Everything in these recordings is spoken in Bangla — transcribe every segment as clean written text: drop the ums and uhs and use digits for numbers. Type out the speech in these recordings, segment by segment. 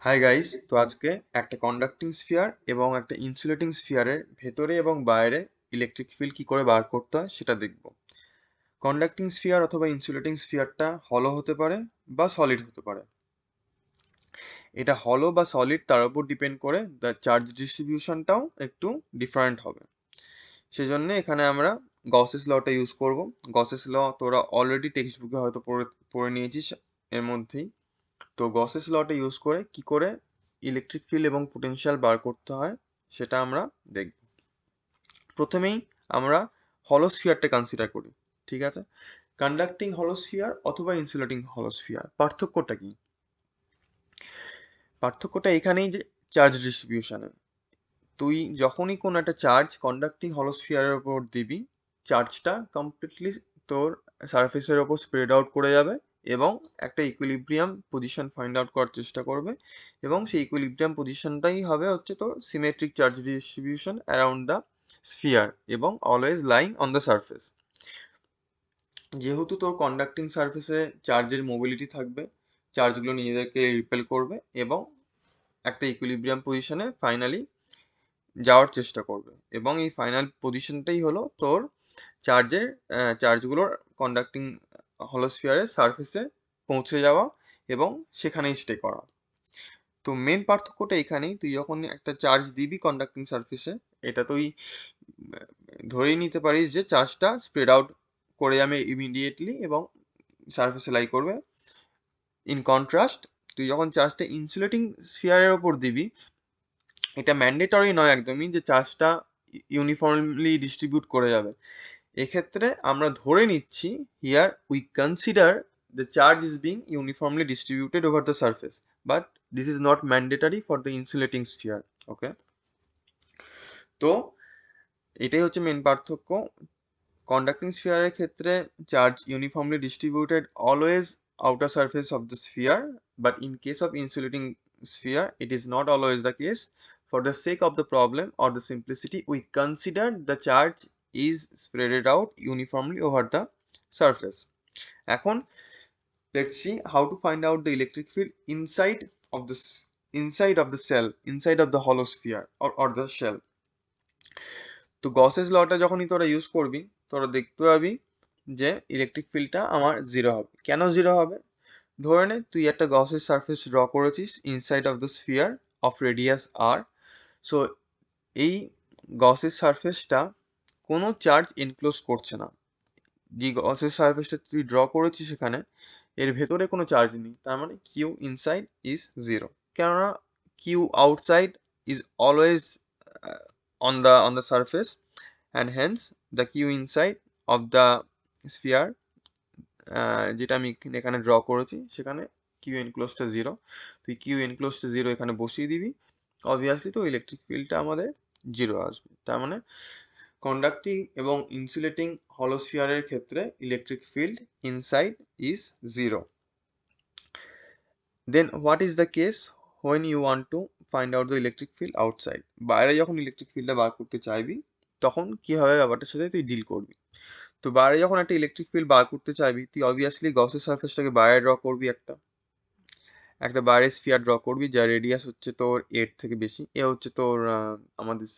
হাই গাইস, তো আজকে একটা কন্ডাক্টিং স্ফিয়ার এবং একটা ইনসুলেটিং স্ফিয়ারের ভেতরে এবং বাইরে ইলেকট্রিক ফিল্ড কি করে বার করতে হয় সেটা দেখব। কন্ডাক্টিং স্ফিয়ার অথবা ইনসুলেটিং স্ফিয়ারটা হলো হতে পারে বা সলিড হতে পারে। এটা হলো বা সলিড তার উপর ডিপেন্ড করে দ্য চার্জ ডিস্ট্রিবিউশনটাও একটু ডিফারেন্ট হবে। সেজন্য এখানে আমরা গসেস লটা ইউজ করব। গসেস ল তোরা অলরেডি টেক্সট বুকে হয়তো পড়ে পড়ে নিয়েছিস এর মধ্যেই। তো গসেস লটা ইউজ করে কি করে ইলেকট্রিক ফিল্ড এবং পোটেনশিয়াল বার করতে হয় সেটা আমরা দেখব। প্রথমেই আমরা হলোস্ফিয়ারটা কনসিডার করি। ঠিক আছে, কন্ডাক্টিং হলোস্ফিয়ার অথবা ইনসুলেটিং হলোস্ফিয়ার পার্থক্যটা কি? পার্থক্যটা এখানেই যে চার্জ ডিস্ট্রিবিউশনে। তুই যখনই কোনো একটা চার্জ কন্ডাক্টিং হলোস্ফিয়ারের উপর দিবি, চার্জটা কমপ্লিটলি তোর সারফেসের ওপর স্প্রেড আউট করে যাবে এবং একটা ইকুইলিব্রিয়াম পজিশন ফাইন্ড আউট করার চেষ্টা করবে, এবং সেই ইকুইলিব্রিয়াম পজিশনটাই হবে হচ্ছে তোর symmetric charge distribution around the sphere এবং always lying on the surface. যেহেতু তোর কন্ডাক্টিং সারফেসে চার্জের মোবিলিটি থাকবে, চার্জগুলো নিজেদেরকে রিপেল করবে এবং একটা ইকুইলিব্রিয়াম পজিশনে ফাইনালি যাওয়ার চেষ্টা করবে, এবং এই ফাইনাল পজিশনটাই হলো তোর চার্জের চার্জগুলোর কন্ডাক্টিং হলোস্ফিয়ারের সারফেসে পৌঁছে যাওয়া এবং সেখানেই স্টে করা। তো মেন পার্থক্যটা এখানেই, তুই যখন একটা চার্জ দিবি কন্ডাক্টিং সারফেসে, এটা তুই ধরেই নিতে পারিস যে চার্জটা স্প্রেড আউট করে যাবে ইমিডিয়েটলি এবং সারফেসে লাই করবে। ইন কন্ট্রাস্ট, তুই যখন চার্জটা ইনসুলেটিং স্ফিয়ারের ওপর দিবি, এটা ম্যান্ডেটরি নয় একদমই যে চার্জটা ইউনিফর্মলি ডিস্ট্রিবিউট করে যাবে। এক্ষেত্রে আমরা ধরে নিচ্ছি, here we consider the charge is being uniformly distributed over the surface, but this is not mandatory for the insulating sphere. Okay, তো এটাই হচ্ছে মেন পার্থক্য। কন্ডাক্টিং স্ফিয়ারের ক্ষেত্রে charge uniformly distributed always outer surface of the sphere, but in case of insulating sphere it is not always the case. For the sake of the problem or the simplicity, we consider the charge is spread out uniformly over the surface. এখন let's see how to find out the electric field inside of the cell, inside of the hollow sphere or the shell. তো গসেস লটা যখনই তোরা ইউজ করবি, তোরা দেখতে পাবি যে ইলেকট্রিক ফিল্ডটা আমার জিরো হবে। কেন জিরো হবে? ধরে নে তুই একটা গসের সারফেস ড্র করেছিস inside of the sphere of radius R. So এই গসের সারফেসটা কোনো চার্জ এনক্লোজ করছে না। যে গসের সারফেসটা তুই ড্র করেছিস সেখানে এর ভেতরে কোনো চার্জ নেই, তার মানে কিউ ইনসাইড ইজ জিরো। কেননা Q outside is always on the surface, and hence the q inside of the sphere যেটা আমি এখানে ড্র করেছি সেখানে কিউ এনক্লোজটা জিরো। তুই কিউ এনক্লোজটা জিরো এখানে বসিয়ে দিবি, অবভিয়াসলি তো ইলেকট্রিক ফিল্ডটা আমাদের জিরো আসবে। তার মানে কন্ডাক্টিং এবং ইনসুলেটিং হলোস্ফিয়ারের ক্ষেত্রে electric field inside is zero. Then what is the case when you want to find out the electric field outside? বাইরে যখন ইলেকট্রিক ফিল্ডটা বার করতে চাইবি তখন কি হবে ব্যাপারটার সাথে তুই ডিল করবি। তো বাইরে যখন একটা ইলেকট্রিক ফিল্ড বার করতে চাইবি, তুই অবভিয়াসলি গসের সারফেসটাকে বাইরে ড্র করবি, একটা একটা বাইরে স্ফিয়ার ড্র করবি যার রেডিয়াস হচ্ছে তোর 8 থেকে বেশি। এ হচ্ছে তোর আমাদের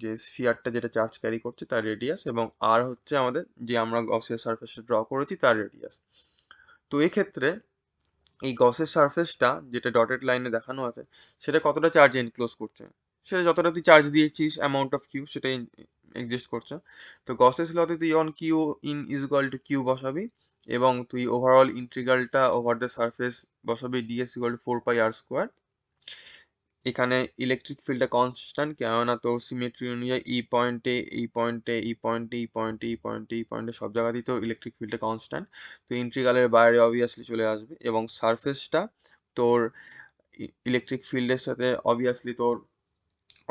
যে স্ফিয়ারটা যেটা চার্জ ক্যারি করছে তার রেডিয়াস, এবং আর হচ্ছে আমাদের যে আমরা গসের সারফেসটা ড্র করেছি তার রেডিয়াস। তো এক্ষেত্রে এই গসের সারফেসটা যেটা ডটেড লাইনে দেখানো আছে সেটা কতটা চার্জ এনক্লোজ করছে, সেটা যতটা তুই চার্জ দিয়েছিস অ্যামাউন্ট অফ কিউ সেটাই এক্সিস্ট করছে। তো গসেস লতে তুই যখন Q in is equal to Q বসাবি এবং তুই ওভারঅল ইন্টিগ্রালটা ওভার দ্য সারফেস বসাবি ডিএস ইকুয়াল টু 4πr²। এখানে ইলেকট্রিক ফিল্ডটা কনস্ট্যান্ট, কেননা তোর সিমেট্রি অনুযায়ী এই পয়েন্টে এই পয়েন্টে এই পয়েন্টে এই পয়েন্টে এই পয়েন্টে এই পয়েন্টে সব জায়গাতেই তোর ইলেকট্রিক ফিল্ডটা কনস্ট্যান্ট। তো ইন্টিগ্রালের বাইরে অবভিয়াসলি চলে আসবে এবং সারফেসটা তোর ইলেকট্রিক ফিল্ডের সাথে অবভিয়াসলি তোর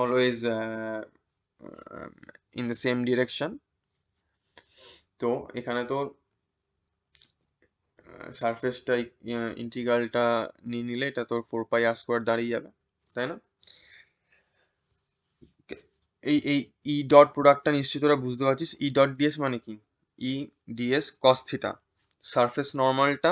always in the same direction. তো এখানে তোর সারফেসটা ইন্টিগ্রালটা নিয়ে নিলে এটা তোর 4πr² দাঁড়িয়ে যাবে, তাই না? এই এই ই ডট প্রোডাক্টটা নিশ্চয়ই তোরা বুঝতে পারছিস। ই ডট ডিএস মানে কি? E ds cos theta, surface নর্মালটা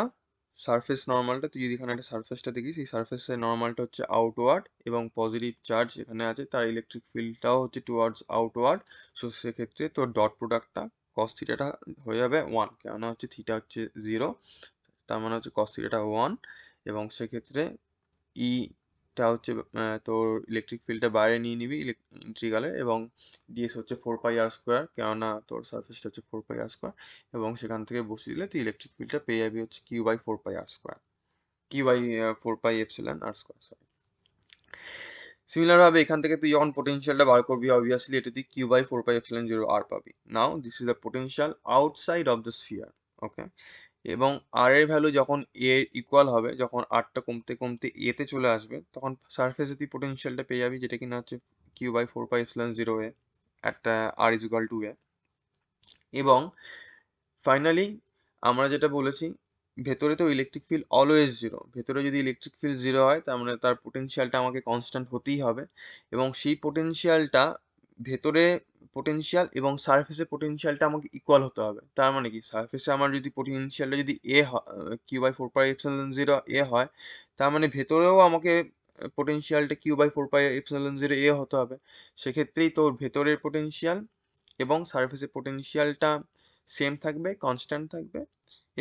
সারফেস নর্মালটা, তুই যদি এখানে একটা সারফেসটা দেখিস, এই সারফেসের নর্মালটা হচ্ছে আউটওয়ার্ড এবং পজিটিভ চার্জ এখানে আছে, তার ইলেকট্রিক ফিল্ডটাও হচ্ছে টুয়ার্ডস আউটওয়ার্ড। সো সেক্ষেত্রে তোর ডট প্রোডাক্টটা কস থিটাটা হয়ে যাবে 1, কেননা হচ্ছে থিটা হচ্ছে 0, তার মানে হচ্ছে কস থিটাটা 1। এবং সেক্ষেত্রে ইটা হচ্ছে তোর ইলেকট্রিক ফিল্ডটা বাইরে নিয়ে নিবি ইন্টিগ্রালে, এবং ডিএস হচ্ছে 4πr², কেননা তোর সারফেসটা হচ্ছে 4πr², এবং সেখান থেকে বসিয়ে দিলে তুই ইলেকট্রিক ফিল্ডটা পেয়ে যাবি হচ্ছে Q/4πr², Q/4πε r², sorry. Similar ভাবে এখান থেকে তুই যখন পোটেনশিয়ালটা বার করবি, অবভিয়াসলি এটা তুই Q/4πε0r পাবি। Now this is the potential outside of the sphere, okay. এবং আর এর ভ্যালু যখন এ ইকুয়াল হবে, যখন আরটা কমতে কমতে এতে চলে আসবে, তখন সারফেসে তুই পোটেনশিয়ালটা পেয়ে যাবি, যেটা কিনা হচ্ছে Q/4πε0a একটা r=a। এবং ফাইনালি আমরা যেটা বলেছি, ভেতরে তো ইলেকট্রিক ফিল্ড অলওয়েজ জিরো, ভেতরে যদি ইলেকট্রিক ফিল্ড জিরো হয় তার মানে তার পোটেনশিয়ালটা আমাকে কনস্ট্যান্ট হতেই হবে, এবং সেই পোটেনশিয়ালটা ভেতরে পোটেনশিয়াল এবং সারফেসে পোটেনশিয়ালটা আমাকে ইকুয়াল হতে হবে। তার মানে কি, সারফেসে আমার যদি পোটেনশিয়ালটা যদি এ Q/4πε0 এ হয়, তার মানে ভেতরেও আমাকে পোটেনশিয়ালটা Q/4πε0 এ হতে হবে। সেক্ষেত্রেই তোর ভেতরের পোটেনশিয়াল এবং সারফেসের পোটেনশিয়ালটা সেম থাকবে, কনস্ট্যান্ট থাকবে,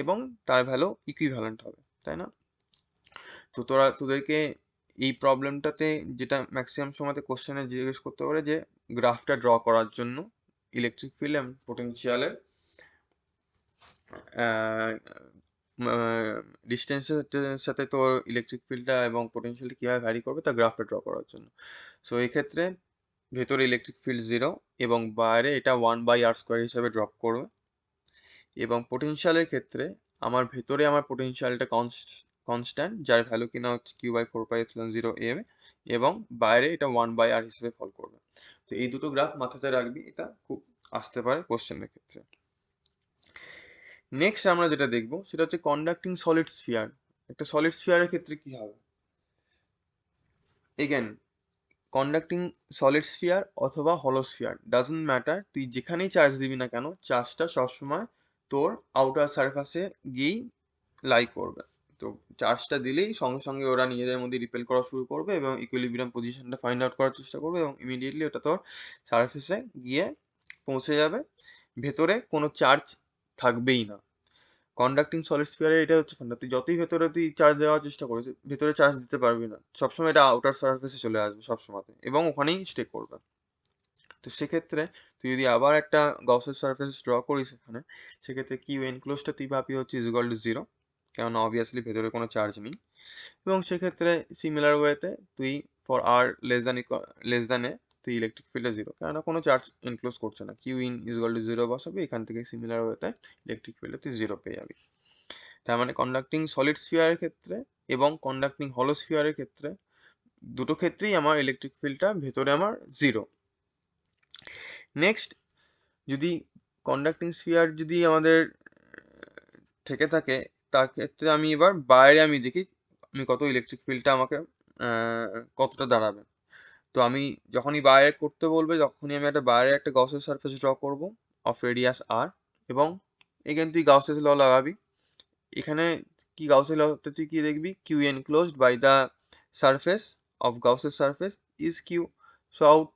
এবং তার ভ্যালু ইকুইভ্যালেন্ট হবে, তাই না? তো তোদেরকে এই প্রবলেমটাতে যেটা ম্যাক্সিমাম সময়তে কোশ্চেনে জিজ্ঞেস করতে পারে, যে গ্রাফটা ড্র করার জন্য ইলেকট্রিক ফিল্ড এবং পোটেনশিয়ালের ডিস্টেন্সের সাথে তোর ইলেকট্রিক ফিল্ডটা এবং পোটেনশিয়ালটা কীভাবে ভ্যারি করবে তার গ্রাফটা ড্র করার জন্য। সো এই ক্ষেত্রে ভেতরে ইলেকট্রিক ফিল্ড 0 এবং বাইরে এটা 1/r² হিসাবে ড্রপ করবে। এবং পোটেনশিয়ালের ক্ষেত্রে আমার ভেতরে আমার পোটেনশিয়ালটা কনস্ট্যান্ট, যার ভ্যালু কিনা হচ্ছে Q/4πε0a, এবং বাইরে এটা 1/r হিসেবে ফল করবে। তো এই দুটো গ্রাফ মাথাতে রাখবি, এটা খুব আসতে পারে কোশ্চেনের ক্ষেত্রে। নেক্সট আমরা যেটা দেখবো সেটা হচ্ছে কন্ডাক্টিং সলিড স্ফিয়ার। একটা সলিড স্ফিয়ারের ক্ষেত্রে কি হবে, এগেন কন্ডাক্টিং সলিড স্ফিয়ার অথবা হলো স্ফিয়ার ডাজন্ট ম্যাটার, তুই যেখানেই চার্জ দিবি না কেন, চার্জটা সবসময় তোর আউটার সারফেসে গিয়েই লাই করবে। তো চার্জটা দিলেই সঙ্গে সঙ্গে ওরা নিজেদের মধ্যে রিপেল করা শুরু করবে এবং ইকুইলিব্রিয়াম পজিশনটা ফাইন্ড আউট করার চেষ্টা করবে, এবং ইমিডিয়েটলি ওটা তোর সারফেসে গিয়ে পৌঁছে যাবে, ভেতরে কোনো চার্জ থাকবেই না। কন্ডাক্টিং সলিড স্ফিয়ারে এটা হচ্ছে না, তুই যতই ভেতরে তুই চার্জ দেওয়ার চেষ্টা করিস, ভেতরে চার্জ দিতে পারবি না, সবসময় এটা আউটার সারফেসে চলে আসবে সবসময়, এবং ওখানেই স্টে করবে। তো সেক্ষেত্রে তুই যদি আবার একটা গসের সারফেস ড্র করিস এখানে, সেক্ষেত্রে কিউ এনক্লোজটা তুই ভাবি হচ্ছে =0, কারণ অবভিয়াসলি ভেতরে কোনো চার্জ নেই। এবং সেক্ষেত্রে সিমিলার ওয়েতে তুই for R less than a তুই ইলেকট্রিক ফিল্ডে 0, কেননা কোনো চার্জ এনক্লোজ করছে না, Q=0 বসাবি, এখান থেকে সিমিলার ওয়েতে ইলেকট্রিক ফিল্ডে তুই 0 পেয়ে যাবি। তার মানে কন্ডাক্টিং সলিড স্ফিয়ারের ক্ষেত্রে এবং কন্ডাক্টিং হলো স্ফিয়ারের ক্ষেত্রে দুটো ক্ষেত্রেই আমার ইলেকট্রিক ফিল্ডটা ভেতরে আমার 0। নেক্সট, যদি কন্ডাক্টিং স্ফিয়ার যদি আমাদের থেকে থাকে, তার ক্ষেত্রে আমি এবার বাইরে আমি দেখি আমি কত ইলেকট্রিক ফিল্ডটা আমাকে কতটা দাঁড়াবে। তো আমি যখনই বাইরে করতে বলবে, যখনই আমি একটা বাইরে একটা গাউসের সারফেস ড্র করব অফ রেডিয়াস r, এবং এখানে তুই গাউসের ল লাগাবি। এখানে কি গাউসের লতে তুই কি দেখবি, Q enclosed by the surface of গাউসের surface is Q, so out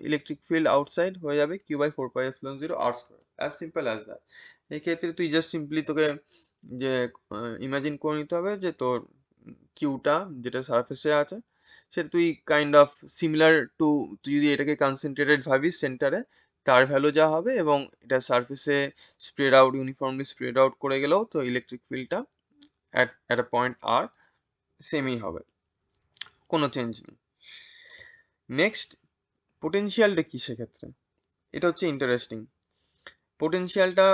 electric field outside হয়ে যাবে Q/4πε0r², as simple as that. এই ক্ষেত্রে তুই জাস্ট সিম্পলি তোকে যে ইমাজিন করে নিতে হবে যে তোর কিউটা যেটা সারফেসে আছে, সেটা তুই কাইন্ড অফ সিমিলার টু, তুই যদি এটাকে কনসেন্ট্রেটেড ভাবিস সেন্টারে, তার ভ্যালু যা হবে এবং এটা সারফেসে spread out, uniformly spread out করে গেলেও তো ইলেকট্রিক ফিল্ডটা অ্যাট আ পয়েন্ট আর সেমই হবে, কোনো চেঞ্জ নেই। নেক্সট, পোটেনশিয়ালটা কি সেক্ষেত্রে, এটা হচ্ছে ইন্টারেস্টিং। পোটেনশিয়ালটা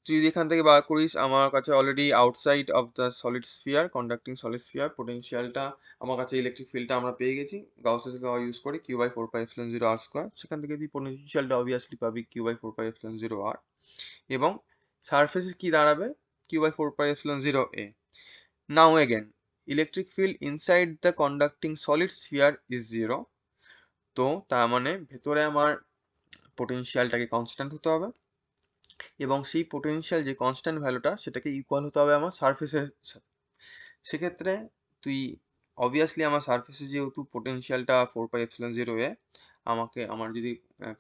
তুই যদি এখান থেকে বার করিস, আমার কাছে already outside of the solid sphere, conducting solid sphere, পোটেনশিয়ালটা আমার কাছে ইলেকট্রিক ফিল্ডটা আমরা পেয়ে গেছি গাউসের ল ইউজ করে Q/4πε0r², সেখান থেকে তুই পোটেনশিয়ালটা অবভিয়াসলি পাবি Q/4πε0r, এবং সারফেসে কি দাঁড়াবে Q/4πε0a। Now again electric field inside the conducting solid sphere is 0, তো তার মানে ভেতরে আমার পোটেনশিয়ালটাকে কনস্ট্যান্ট হতে হবে, এবং সেই পোটেনশিয়াল যে কনস্ট্যান্ট ভ্যালুটা সেটাকে ইকুয়াল হতে হবে আমার সারফেসের সাথে। সেক্ষেত্রে তুই অবভিয়াসলি আমার সারফেসে যেহেতু পোটেনশিয়ালটা 4πε0 আমাকে আমার যদি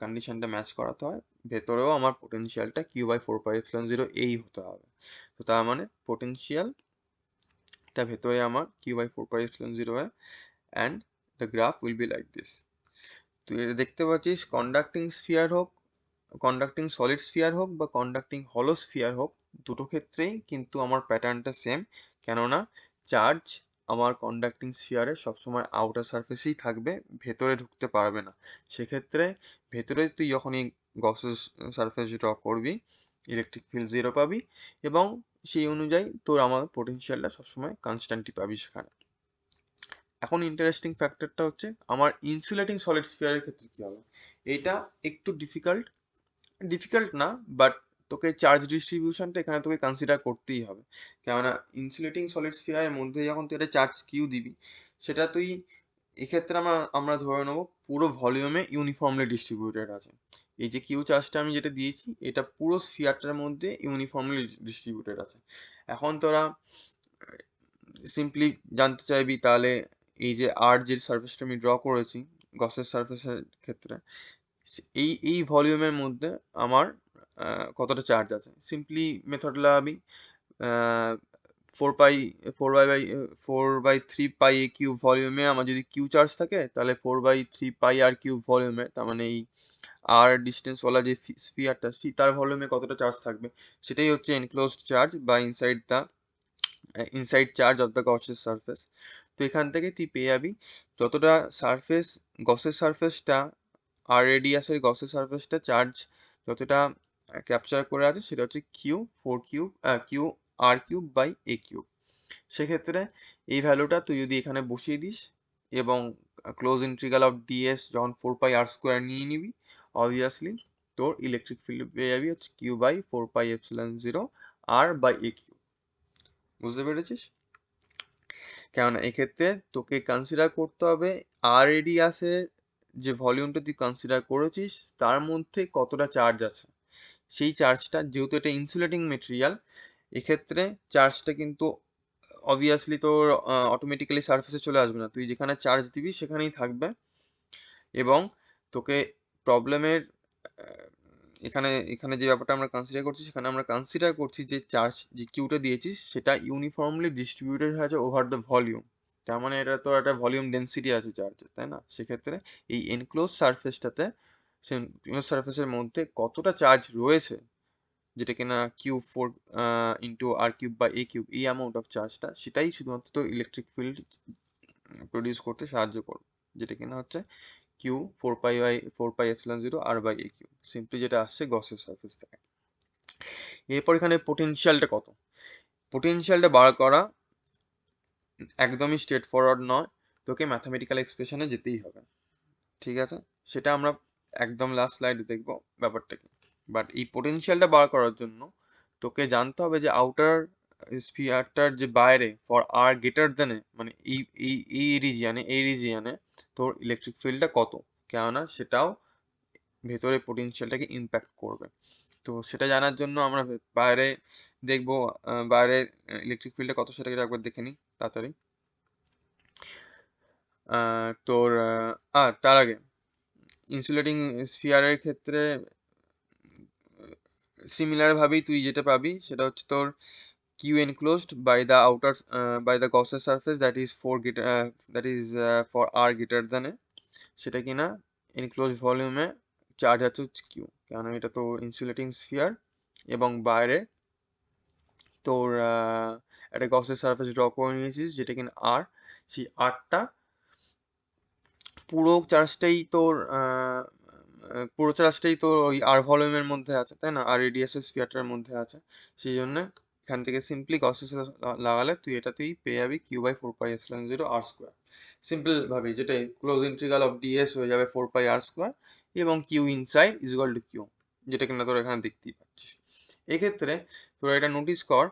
কন্ডিশনটা ম্যাচ করাতে হয়, ভেতরেও আমার পোটেনশিয়ালটা Q/4πε0 হতে হবে। তো তার মানে পোটেনশিয়ালটা ভেতরে আমার Q/4πε0 and the graph will be like this. তুই এটা দেখতে পাচ্ছিস, কন্ডাক্টিং সলিড স্ফিয়ার হোক বা কন্ডাক্টিং হলো স্ফিয়ার হোক, দুটো ক্ষেত্রেই কিন্তু আমার প্যাটার্নটা সেম। কেননা চার্জ আমার কন্ডাক্টিং স্ফিয়ারে সবসময় আউটার সারফেসেই থাকবে, ভেতরে ঢুকতে পারবে না। সেক্ষেত্রে ভেতরে তুই যখনই গসের সারফেস ড্র করবি, ইলেকট্রিক ফিল্ড 0 পাবি, এবং সেই অনুযায়ী তোর আমার পোটেনশিয়ালটা সবসময় কনস্ট্যান্টই পাবি সেখানে। এখন ইন্টারেস্টিং ফ্যাক্টরটা হচ্ছে আমার ইনসুলেটিং সলিড স্ফিয়ারের ক্ষেত্রে কী হবে। এইটা একটু ডিফিকাল্ট না, বাট তোকে চার্জ ডিস্ট্রিবিউশনটা এখানে তোকে কনসিডার করতেই হবে। কেননা ইনসুলেটিং সলিড স্ফিয়ারের মধ্যে যখন তুই একটা চার্জ কিউ দিবি, সেটা তুই এক্ষেত্রে আমরা ধরে নেবো পুরো ভলিউমে ইউনিফর্মলি ডিস্ট্রিবিউটেড আছে। এই যে কিউ চার্জটা আমি যেটা দিয়েছি, এটা পুরো স্ফিয়ারটার মধ্যে ইউনিফর্মলি ডিস্ট্রিবিউটেড আছে। এখন তোরা সিম্পলি জানতে চাইবি তাহলে এই যে আর যে সারফেসটা আমি ড্র করেছি গসের সারফেসের ক্ষেত্রে, এই ভলিউমের মধ্যে আমার কতটা চার্জ আছে। সিম্পলি মেথড লাগাবি, 4 পাই 4/3 পাই a কিউব ভলিউমে আমার যদি কিউ চার্জ থাকে, তাহলে 4/3 পাই r কিউব ভলিউমে, তার মানে এই আর ডিস্টেন্সওয়ালা যে স্ফিয়ারটা তার ভলিউমে কতটা চার্জ থাকবে, সেটাই হচ্ছে এনক্লোজড চার্জ বা ইনসাইড চার্জ অফ দ্য গসের সারফেস। তো এখান থেকে তুই পেয়ে যাবি যতটা সারফেস গসের সারফেসটা আর রেডিয়াসের গসের সারফেসটা চার্জ যতটা ক্যাপচার করে আছে, সেটা হচ্ছে Q/4 r³ সেক্ষেত্রে এই ভ্যালুটা তুই যদি এখানে বসিয়ে দিস এবং ক্লোজ ইন্টিগ্রাল অফ ds যখন 4πr² নিয়ে নিবি, অবভিয়াসলি তোর ইলেকট্রিক ফিল্ড পেয়ে যাবি হচ্ছে Q/4πε0 r/a³। বুঝতে পেরেছিস? কেননা এক্ষেত্রে তোকে কনসিডার করতে হবে আর রেডিয়াসের যে ভলিউমটা তুই কনসিডার করেছিস তার মধ্যে কতটা চার্জ আছে। সেই চার্জটা যেহেতু এটা ইনসুলেটিং মেটেরিয়াল, এক্ষেত্রে চার্জটা কিন্তু অবভিয়াসলি তোর অটোমেটিক্যালি সারফেসে চলে আসবে না, তুই যেখানে চার্জ দিবি সেখানেই থাকবে। এবং তোকে প্রবলেমের এখানে এখানে যে ব্যাপারটা আমরা কনসিডার করছি, সেখানে আমরা কনসিডার করছি যে চার্জ যে কিউটা দিয়েছিস সেটা ইউনিফর্মলি ডিস্ট্রিবিউটেড আছে ওভার দ্য ভলিউম। তার মানে এটা তো একটা ভলিউম ডেন্সিটি আছে চার্জের, তাই না? সেক্ষেত্রে এই এনক্লোজ সারফেসটাতে, সে এনক্লোজ সারফেসের মধ্যে কতটা চার্জ রয়েছে, যেটা কিনা Q4 × r³ বা a³ এই অ্যামাউন্ট অফ চার্জটা, সেটাই শুধুমাত্র ইলেকট্রিক ফিল্ড প্রডিউস করতে সাহায্য করবে, যেটা কিনা হচ্ছে Q4πε0 r/a³। সিম্পলি যেটা আসছে গসের সারফেস থেকে। এরপর এখানে পোটেনশিয়ালটা কত, পোটেনশিয়ালটা বার করা একদমই স্ট্রেট ফরওয়ার্ড নয়, তোকে ম্যাথামেটিক্যাল এক্সপ্রেশনে যেতেই হবে। ঠিক আছে, সেটা আমরা একদম লাস্ট স্লাইডে দেখবো ব্যাপারটা কি। বাট এই পোটেনশিয়ালটা বার করার জন্য তোকে জানতে হবে যে আউটার স্ফিয়ারটার যে বাইরে ফর আর গ্রেটার দেন, মানে এই রিজিয়ানে তোর ইলেকট্রিক ফিল্ডটা কত, কেননা সেটাও ভেতরে পোটেনশিয়ালটাকে ইম্প্যাক্ট করবে। তো সেটা জানার জন্য আমরা বাইরে দেখবো, বাইরের ইলেকট্রিক ফিল্ডটা কত সেটাকে একবার দেখে নিই তাড়াতাড়ি। তোর তার আগে ইনসুলেটিং স্ফিয়ারের ক্ষেত্রে সিমিলার ভাবেই তুই যেটা পাবি সেটা হচ্ছে তোর Q enclosed by the Gaussian surface that is for r greater than a, সেটা কিনা enclosed ভলিউমে চার্জ আছে হচ্ছে Q, কেননা এটা তো ইনসুলেটিং স্ফিয়ার এবং বাইরে তোর একটা গসের সারফেস ড্র করে নিয়েছিস যেটা কিনা আর, সেই আরটা পুরো চার্জটাই তোর ওই আর ভলিউমের মধ্যে আছে, তাই না? আর রেডিয়াসের স্ফিয়ারটার মধ্যে আছে। সেই জন্য এখান থেকে সিম্পলি গসেস লাগালে তুই পেয়ে যাবি Q/4πε0 r²। সিম্পল ভাবে যেটা ক্লোজ ইন্টিগ্রাল অফ ds হয়ে যাবে 4πr² এবং Q inside is equal two Q, যেটা কিনা তোর এখানে দেখতেই পাচ্ছিস। এক্ষেত্রে তোরা এটা নোটিস কর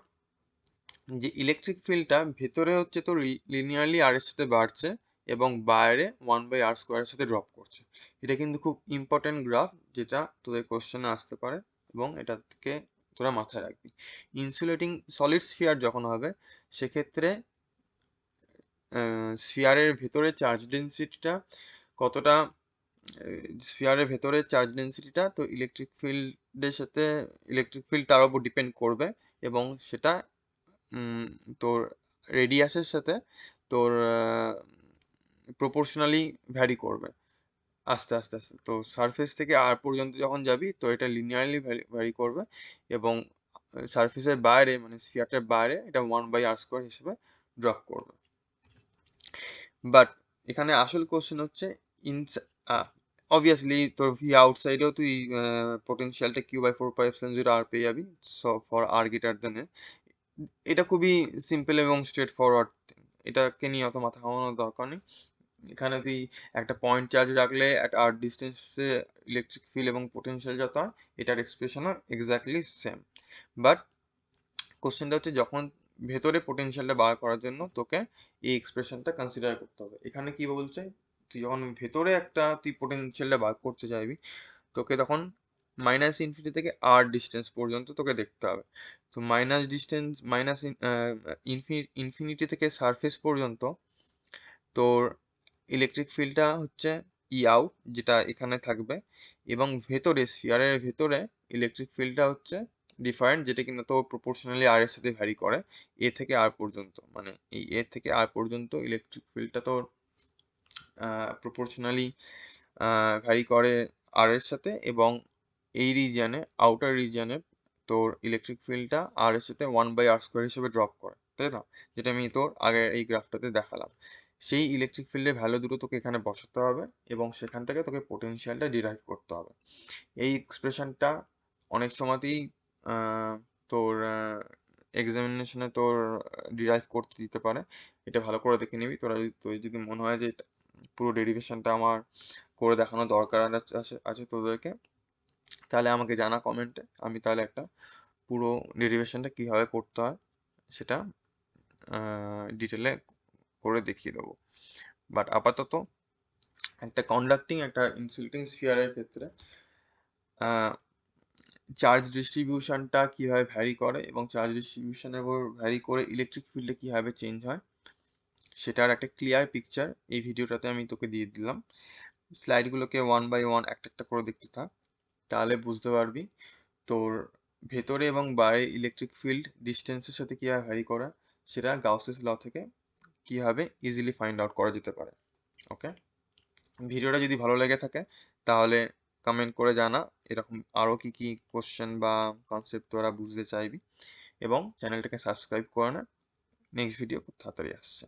যে ইলেকট্রিক ফিল্ডটা ভেতরে হচ্ছে তোর লিনিয়ারলি আর এর সাথে বাড়ছে এবং বাইরে 1/r² এর সাথে ড্রপ করছে। এটা কিন্তু খুব ইম্পর্টেন্ট গ্রাফ, যেটা তোদের কোশ্চেনে আসতে পারে, এবং এটাকে তোরা মাথায় রাখবি। ইনসুলেটিং সলিড স্ফিয়ার যখন হবে সেক্ষেত্রে স্ফিয়ারের ভেতরে চার্জ ডেন্সিটিটা কতটা, স্ফিয়ারের ভেতরে চার্জ ডেন্সিটিটা তো ইলেকট্রিক ফিল্ড তার উপর ডিপেন্ড করবে এবং সেটা তোর রেডিয়াসের সাথে তোর প্রপোর্শনালি ভ্যারি করবে আস্তে আস্তে আস্তে। তো সারফেস থেকে আর পর্যন্ত যখন যাবি তো এটা লিনিয়ারলি ভ্যারি করবে এবং সারফেসের বাইরে মানে স্ফিয়ারটার বাইরে এটা 1/r² হিসেবে ড্রপ করবে। বাট এখানে আসল কোশ্চেন হচ্ছে অবভিয়াসলি তোর ভি আউটসাইডেও তুই পোটেনশিয়ালটা Q/4πε0r পেয়ে যাবি ফর আর গ্রেটার দেন। এটা খুবই সিম্পল এবং স্ট্রেট ফরওয়ার্ড, এটাকে নিয়ে অত মাথা ঘামানোর দরকার নেই। এখানে তুই একটা পয়েন্ট চার্জ রাখলে at r ডিস্টেন্সে ইলেকট্রিক ফিল্ড এবং পোটেনশিয়াল যত হয় এটার এক্সপ্রেশনও এক্স্যাক্টলি সেম। বাট কোশ্চেনটা হচ্ছে যখন ভেতরে পোটেনশিয়ালটা বার করার জন্য তোকে এই এক্সপ্রেশনটা কনসিডার করতে হবে। এখানে কি বলছে, তুই যখন ভেতরে তুই পোটেনশিয়ালটা বার করতে চাইবি তোকে তখন -∞ থেকে r ডিস্টেন্স পর্যন্ত তোকে দেখতে হবে। তো ইনফিনিটি থেকে সারফেস পর্যন্ত তোর ইলেকট্রিক ফিল্ডটা হচ্ছে ই আউট যেটা এখানে থাকবে এবং ভেতরে স্ফিয়ারের ভেতরে ইলেকট্রিক ফিল্ডটা হচ্ছে ডিফারেন্ট যেটা কিন্তু তো প্রপোর্শনালি আর এর সাথে ভ্যারি করে এ থেকে আর পর্যন্ত, মানে এই এ থেকে আর পর্যন্ত ইলেকট্রিক ফিল্ডটা তো প্রপোর্শনালি ভ্যারি করে আর এর সাথে এবং এই রিজিয়নে আউটার রিজিয়নে তোর ইলেকট্রিক ফিল্ডটা আর এর সাথে 1/r² হিসেবে ড্রপ করে, তাই না? যেটা আমি তোর আগে এই গ্রাফটাতে দেখালাম। সেই ইলেকট্রিক ফিল্ডের ভ্যালু দুটো তোকে এখানে বসাতে হবে এবং সেখান থেকে তোকে পোটেনশিয়ালটা ডিরাইভ করতে হবে। এই এক্সপ্রেশনটা অনেক সময়তেই তোর এক্সামিনেশনে তোর ডিরাইভ করতে দিতে পারে, এটা ভালো করে দেখে নিবি। তোর যদি মনে হয় যে পুরো ডেরিভেশনটা আমার করে দেখানো দরকার আছে তোদেরকে, তাহলে আমাকে জানা কমেন্টে, আমি তাহলে একটা পুরো ডেরিভেশনটা কীভাবে করতে হয় সেটা ডিটেলে করে দেখিয়ে দেবো। বাট আপাতত একটা কন্ডাক্টিং একটা ইনসুলেটিং স্ফিয়ারের ক্ষেত্রে চার্জ ডিস্ট্রিবিউশনটা কীভাবে ভ্যারি করে এবং চার্জ ডিস্ট্রিবিউশনের উপর ভ্যারি করে ইলেকট্রিক ফিল্ডে কীভাবে চেঞ্জ হয় সেটার একটা ক্লিয়ার পিকচার এই ভিডিওটাতে আমি তোকে দিয়ে দিলাম। স্লাইডগুলোকে 1/1 একটা একটা করে দেখতে থাক, তাহলে বুঝতে পারবি তোর ভেতরে এবং বাইরে ইলেকট্রিক ফিল্ড ডিস্টেন্সের সাথে কীভাবে ভ্যারি করে সেটা গাউসেস ল থেকে কীভাবে ইজিলি ফাইন্ড আউট করা যেতে পারে। ওকে, ভিডিওটা যদি ভালো লেগে থাকে তাহলে কমেন্ট করে জানা এরকম আরও কী কী কোশ্চেন বা কনসেপ্ট তোরা বুঝতে চাইবি এবং চ্যানেলটাকে সাবস্ক্রাইব করে না। নেক্সট ভিডিও খুব তাড়াতাড়ি আসছে।